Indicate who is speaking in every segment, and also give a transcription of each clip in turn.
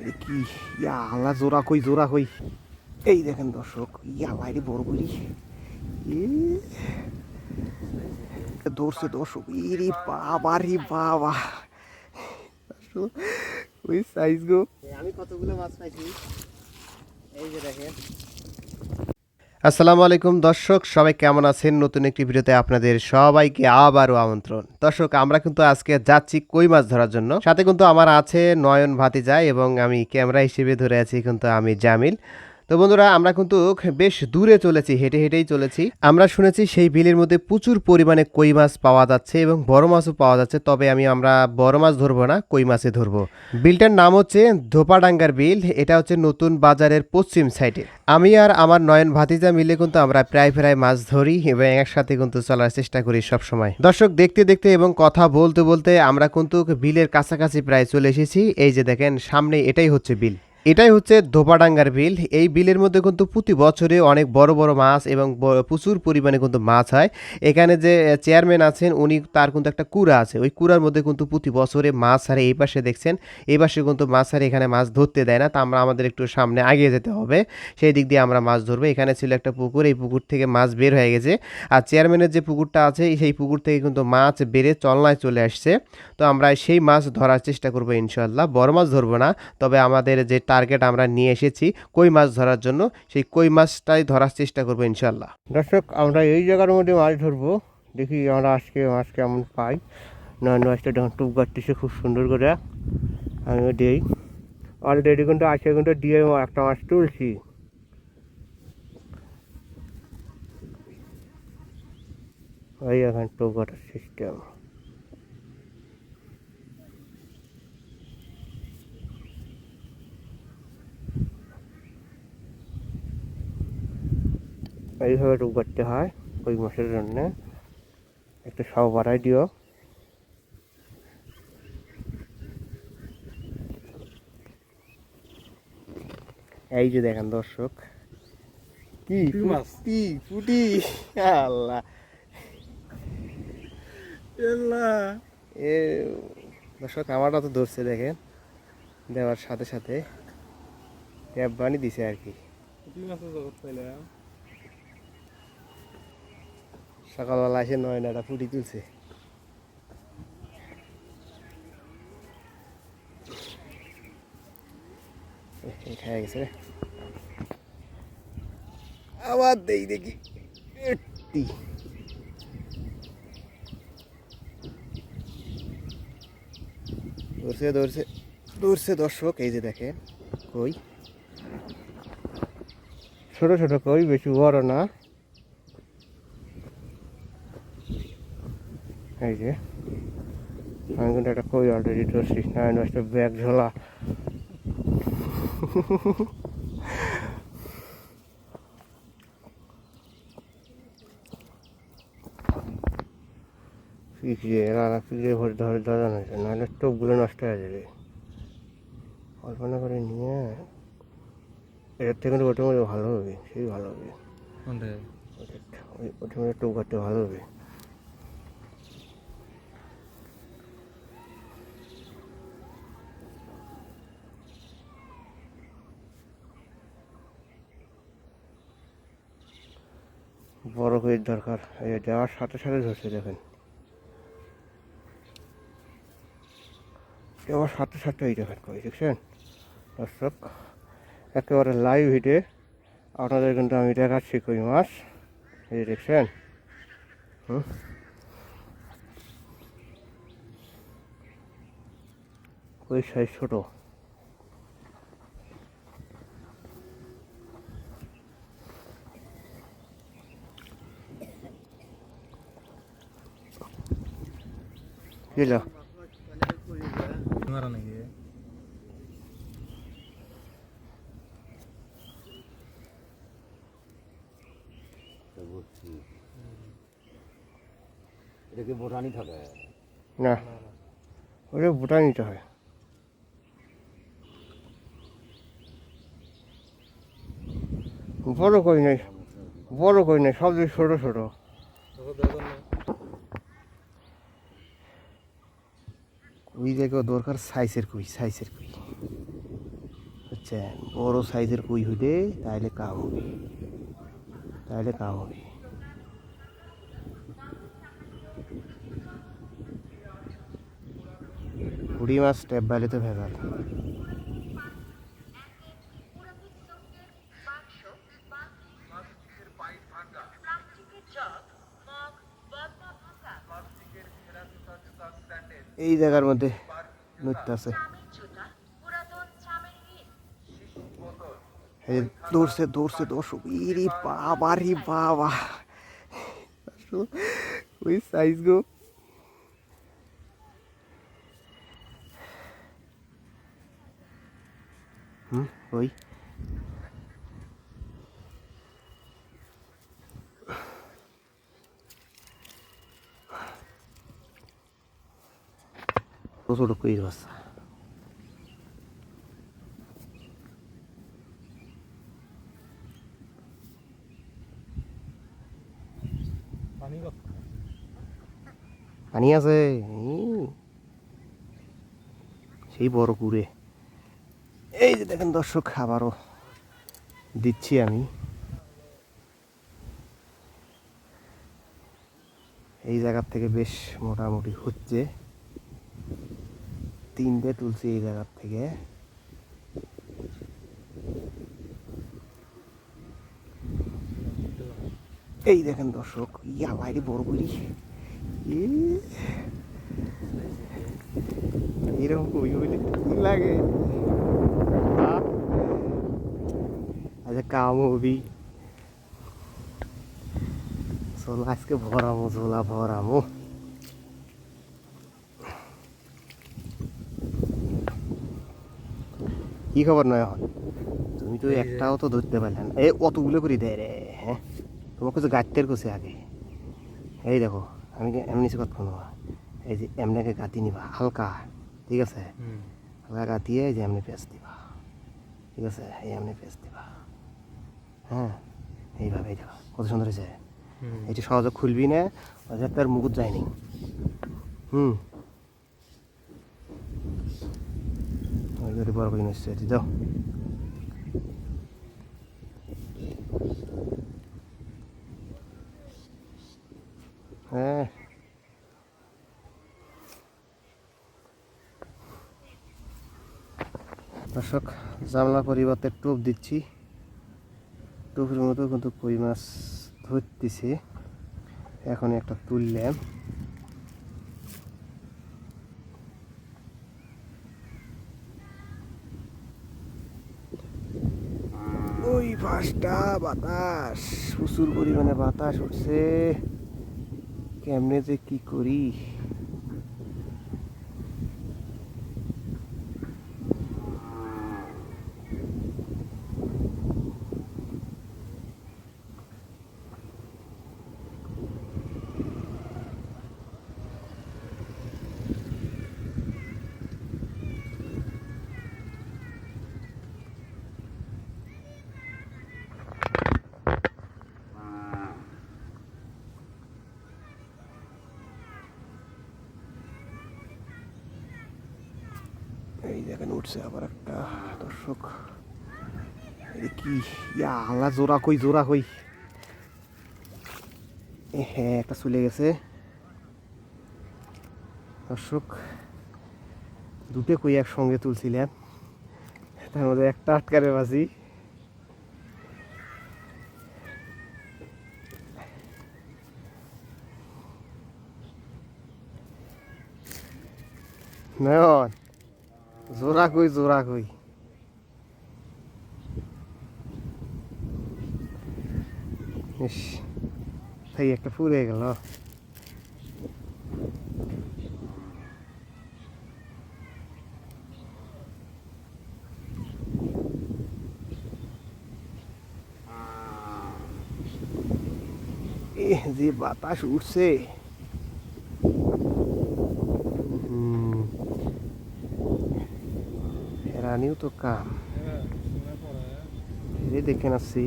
Speaker 1: দেখি ইয়া আল্লাহ জোড়া কই এই দেখেন দর্শক ইয়া বাইরে বড় করি দৌড়ছে দর্শক ইরে বাবা রে বাবা ওই সাইজ গো আমি কতগুলো মাছ পাইছি এই যে দেখেন। আসসালামু আলাইকুম দর্শক, সবাই কেমন আছেন? নতুন একটি ভিডিওতে আপনাদের সবাইকে আবারও আমন্ত্রণ। দর্শক আমরা কিন্তু আজকে যাচ্ছি কই মাছ ধরার জন্য, সাথে কিন্তু আমার আছে নয়ন ভাতিজা এবং আমি ক্যামেরা হিসেবে ধরে আছি কিন্তু আমি জামিল। তো বন্ধুরা আমরা কিন্তু বেশ দূরে চলেছি, হেঁটে হেঁটেই চলেছি। আমরা শুনেছি সেই বিলের মধ্যে প্রচুর পরিমাণে কই মাছ পাওয়া যাচ্ছে এবং বড় মাছও পাওয়া যাচ্ছে, তবে আমরা বড় মাছ ধরবো না, কই মাছে ধরবো। বিলটার নাম হচ্ছে ধোপাডাঙ্গার বিল। এটা হচ্ছে নতুন বাজারের পশ্চিম সাইডে। আমি আর আমার নয়ন ভাতিজা মিলে কিন্তু আমরা প্রায় মাছ ধরি এবং একসাথে কিন্তু চলার চেষ্টা করি সব সময়। দর্শক দেখতে দেখতে এবং কথা বলতে বলতে আমরা কিন্তু বিলের কাছাকাছি প্রায় চলে এসেছি। এই যে দেখেন সামনে এটাই হচ্ছে বিল, এটাই হচ্ছে ধোপাডাঙ্গার বিল। এই বিলের মধ্যে কিন্তু প্রতি বছরে অনেক বড় বড় মাছ এবং প্রচুর পরিমাণে কিন্তু মাছ হয়। এখানে যে চেয়ারম্যান আছেন উনি, তার কিন্তু একটা কুড়া আছে, ওই কুড়ার মধ্যে কিন্তু প্রতি বছরে মাছ হারে। এই পাশে দেখছেন, এই পাশে কিন্তু মাছ হারে, এখানে মাছ ধরতে দেয় না। তা আমাদের একটু সামনে এগিয়ে যেতে হবে, সেই দিক দিয়ে আমরা মাছ ধরবো। এখানে ছিল একটা পুকুর, এই পুকুর থেকে মাছ বের হয়ে গেছে। আর চেয়ারম্যানের যে পুকুরটা আছে সেই পুকুর থেকে কিন্তু মাছ বেড়ে চলনায় চলে আসছে। তো আমরা সেই মাছ ধরার চেষ্টা করবো ইনশাল্লাহ। বড় মাছ ধরবো না, তবে আমাদের যে টার্গেট আমরা নিয়ে এসেছি কই মাছ ধরার জন্য, সেই কই মাছটাই ধরার চেষ্টা করবো ইনশাল্লাহ। দর্শক আমরা এই জায়গার মধ্যে মাছ ধরবো, দেখি আমরা আজকে মাছ কেমন পাই। নয় মাছটা যখন টুপ কাটতেছে খুব সুন্দর করে, আমিও দিই। অলরেডি কিন্তু আজকে কিন্তু দিয়ে একটা মাছ তুলছি। ওই এখন টুপ কাটার সিস্টেম। এইভাবে টুপ কাটতে হয় কই মাছের জন্যে। একটু সব বাড়াই দিও। এই যে দেখেন দর্শক, কি পুটি পুটি, আল্লাহ এ দর্শক আমারটা তো ধরছে দেখেন, দেওয়ার সাথে সাথে ট্যাপ বানিয়ে দিছে আর কি। সকালবেলা এসে নয়নাটা পুটি তুলছে। খেয়ে গেছে রে, আবার দেই দেখি। ধরছে ধরছে ধরছে দর্শক, এই যে দেখেন কই, ছোট ছোট কই, বেশি বড় না। এই যে আমি কিন্তু একটা কই অলরেডি ধরছি, নয় একটা ব্যাগ ঝোলা। পিছিয়ে রানা পিছিয়ে ভরে ধরে ধরানো হয়েছে, নাহলে টোপগুলো নষ্ট হয়ে যাবে। কল্পনা করে নিয়ে এটার থেকে কিন্তু ওটার মধ্যে ভালো হবে, সেই ভালো হবে। ওটার মধ্যে টোপ কাটতে ভালো হবে। বড় কইয়ের দরকার, এই দেওয়ার সাথে সাথে ধরছে দেখেন, দেওয়ার সাথে সাথে এই দেখেন কই, দেখছেন দর্শক? একেবারে লাইভ হিটে আপনাদের কিন্তু আমি দেখাচ্ছি কই মাছ, এই দেখছেন। কই সাইজ ছোট। কিলো
Speaker 2: এটা কি বোটানি থাকে
Speaker 1: না, ওটা বুটা নিতে হয়। বড় কই নাই, বড় কই নাই, সব দিকে ছোট ছোট। ওই জায়গায় দরকার সাইজের কই, সাইজের কই। বুঝছেন, বড় সাইজের কই হইলে তাহলে কাম হবে, তাহলে কাম হবে। পুঁটি মাছ ট্যাপ বাইলে তো ভেজাল। এই জায়গার মধ্যে নৃত্য আছে, এই দৌড়ছে দৌড়ছে দর্শক, ইরি বাবা রে বাবা, ওই সাইজ গো। ওই ছোট কই বাচ্চা, পানি আছে সেই বড় কুড়ে। এই যে দেখেন দর্শক, আবারও দিচ্ছি আমি। এই জায়গার থেকে বেশ মোটামুটি হচ্ছে, 3টে তুলছি এই জায়গার থেকে। এই দেখেন দর্শক, ইয়া বাইরে বড় করি, এরকম কই হইলে কি লাগে, আচ্ছা কাম হবি। চলো আজকে ভরামো, ঝোলা ভরামো। কি খবর নয়, তুমি তো একটাও তো ধরতে পারলে না, এ অতগুলো করে দেয় রে। হ্যাঁ, তোমাকে তো গাঁতের কোষে আগে। এই দেখো, আমি এমনি সে কথা নেবা, এই যে এমনিকে গাঁতি নিবা হালকা, ঠিক আছে, হালকা গাঁতিয়ে এই যে এমনি পেঁচ দিবা, ঠিক আছে, এই এমনি পেঁচ দিবা। হ্যাঁ, এইভাবে এই দেখো কত সুন্দর হয়েছে। এটি সহজে খুলবি না, ওদের তার মুকুট যায়নি। ওই করে বড় করে নিচ্ছে, এটি দাও। হ্যাঁ, দর্শক, জানলা পরিবর্তে টোপ দিচ্ছি, টোপের মতো কিন্তু কই মাছ ধরতেছে। এখন একটা তুললাম, ওই পাশটা বাতাস, প্রচুর পরিমাণে বাতাস উঠছে, কেমনে যে কি করি। এই দেখেন উঠছে আবার একটা, দর্শক এটা কি, ইয়া আল্লাহ, জোড়া কই জোড়া কই। হ্যাঁ, একটা চলে গেছে দর্শক, দুটো কই একসঙ্গে তুলছিলাম, তার মধ্যে একটা আটকারে বাজি। নয়ন, জোড়া কই জোড়া কই। ইস, তাই একটা ফুরে গেল। যে বাতাস উঠছে, রানিও তো কাম দেখে আসছি।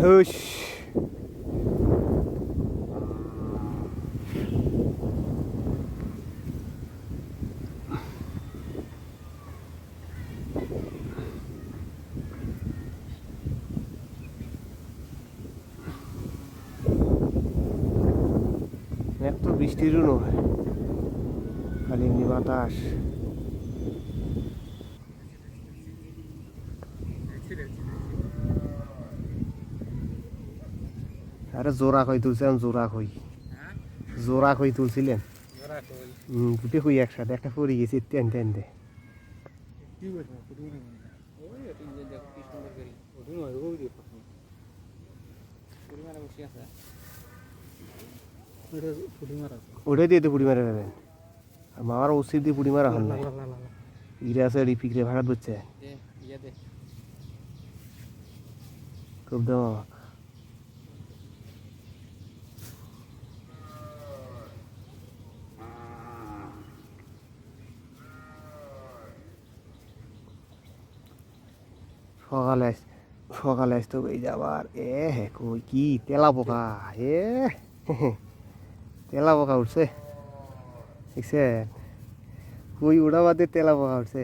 Speaker 1: হুস, বৃষ্টিরও নয়, খালি এমনি বাতাস। আরে জোড়া কই তুলছিলাম, জোড়া কই তুলছিলেন? দুটো কই একসাথে, একটা পড়ে গেছি টানতে টানতে। ওটাই দিয়ে তো পুড়ি মারা যাবেন, আর মামার ওসি দিয়ে পুড়ি মারা হন না। ইরে আছে রিপিক রে ভাড়াত বলছে খুব দাম। সকালে সকালে আসতে এই যাবার হে কই কি তেলা পোকা, তেলা পোকা উঠছে দেখছেন? কই উড়া বাদে তেলা পোকা উঠছে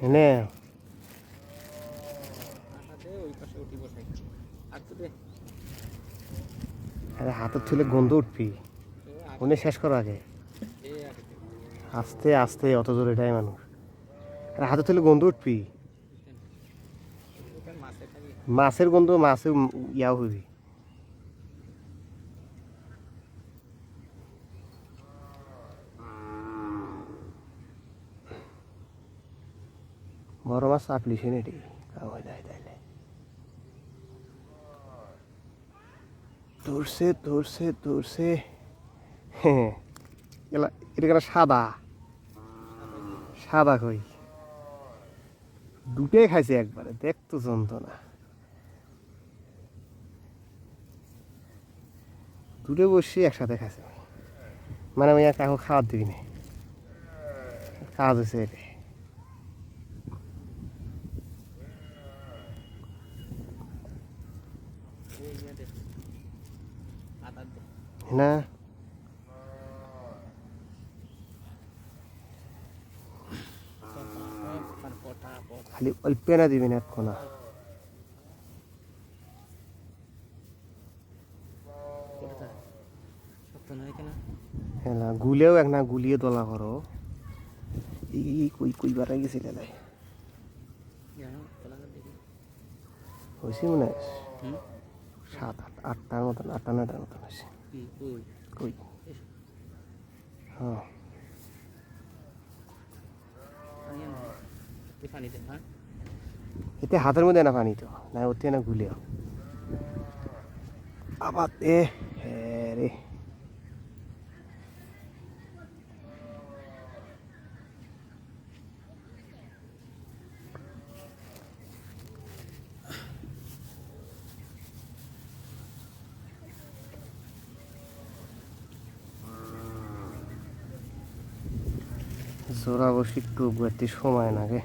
Speaker 1: হ্যাঁ। আরে হাতের থুলে গন্ধ উঠবি, মনে শেষ করো আগে। আস্তে আস্তে অত জোরে এটাই মানুষ, আরে হাতের থুলে গন্ধ উঠবি, মাছের গন্ধ, মাছে ইয়াও হবি। বড় মাছ চাপলিস এটি তাইলে ধরছে ধরছে ধরছে। হ্যাঁ এটা কেন সাদা সাদা কই, দুটোই খাইছে একবারে, দেখতো যন্ত্রণা। দুটো বসে একসাথে খাইছে, মানে আমি কাকু খাওয়ার দিবি না, কাজ হয়েছে এটা। না খালি অল্প না দিবি না এখন, হ্যাঁ গুলেও এক না গুলিয়ে তোলা করো। এই কই কই বাড়াই গেছিল হয়েছি মনে হয় 7-8টার মতন, 8-9টার মতন হয়েছে। কই হ্যাঁ এতে হাতের মধ্যে না পানি তো না, ওতে না গুলিও আবার হ্যাঁ রে। জোড়া বসি একটু একটি সময় লাগে,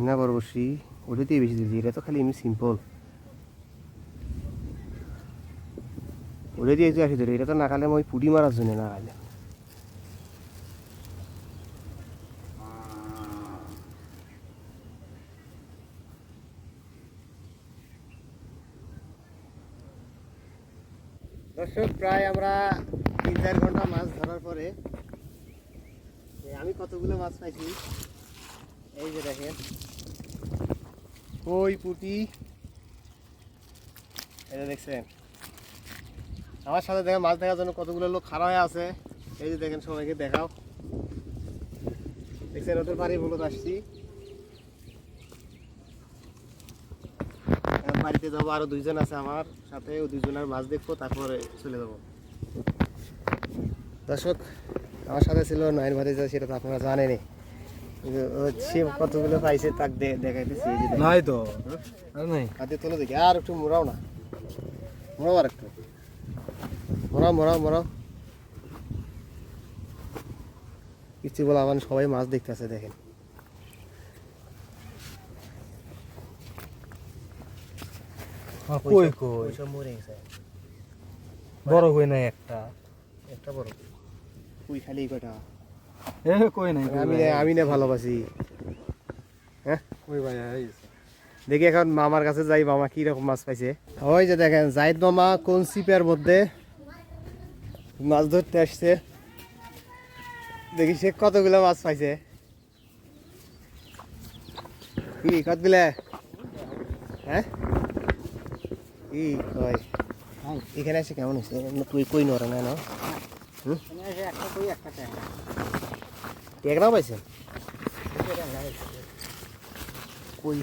Speaker 1: না বড় বসি ওটাতেই বেশি দিয়েছি। এটা তো খালি এমনি সিম্পল, ওটা দিয়ে আসি ধরে, এটা তো না খালে ওই পুটি মারার জন্য না খাইলে। দর্শক প্রায় আমরা 3-4 ঘন্টা মাছ ধরার পরে আমি কতগুলো মাছ পাইছি এই যে দেখেন। কই পুটি এটা দেখছেন, আমার সাথে দেখেন মাছ দেখার জন্য কতগুলো লোক খাড়া হয়ে আছে। এই যে দেখেন, সবাইকে দেখাও, দেখছেন ওদের বাড়ি বলত আসছি। বাড়িতে যাবো, আরো 2জন আছে আমার সাথে, ও 2জনের মাছ দেখবো, তারপরে চলে যাবো। দর্শক আমার সাথে ছিল নয়ন ভাতিজা, সেটা তো আপনারা জানেনই। সে কতগুলো পাইছে তাক দেখাইতেছি।
Speaker 2: নাই তো
Speaker 1: হাতে তোলে দেখি, আর একটু মোড়াও না, মোড়াও, আর একটু মোড়াও মোড়াও মোড়াও। কিছু বলে আমার সবাই মাছ দেখতেছে দেখেন।
Speaker 2: কই কই
Speaker 1: সব মরে গেছে,
Speaker 2: বড় কই নাই একটা,
Speaker 1: একটা বড় কই খালি কটা।
Speaker 2: কই নাই
Speaker 1: আমি না ভালোবাসি, হ্যাঁ
Speaker 2: কই ভাই
Speaker 1: দেখি এখন মামার কাছে যাই, মামা কি রকম মাছ পাইছে। ওই যে দেখেন জাহিদ মামা কোন সিপের মধ্যে মাছ ধরতে আসছে, দেখি সে কতগুলো মাছ পাইছে। কি কতগুলো? হ্যাঁ কি কয় এখানে এসে কেমন হয়েছে? তুই কই নরে না টেকরাও পাইছেন? কই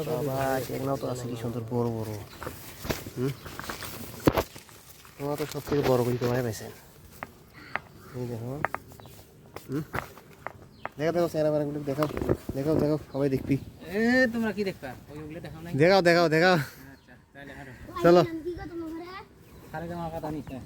Speaker 1: বাবা টেকনাও তো আছে, কি সুন্দর বড় বড়। তোমার তো সব থেকে বড় কই তোমায় পাইছেন। এই দেখো দেখো দেখো চেহারা বেড়াগুলো দেখাও দেখাও দেখাও, সবাই দেখবি।
Speaker 2: তোমরা কি দেখবা? ওইগুলো দেখাও নাই?
Speaker 1: দেখাও দেখাও দেখাও,
Speaker 2: আচ্ছা তাহলে হারো।
Speaker 1: চলো।
Speaker 2: খারে জামা কথা নিছে।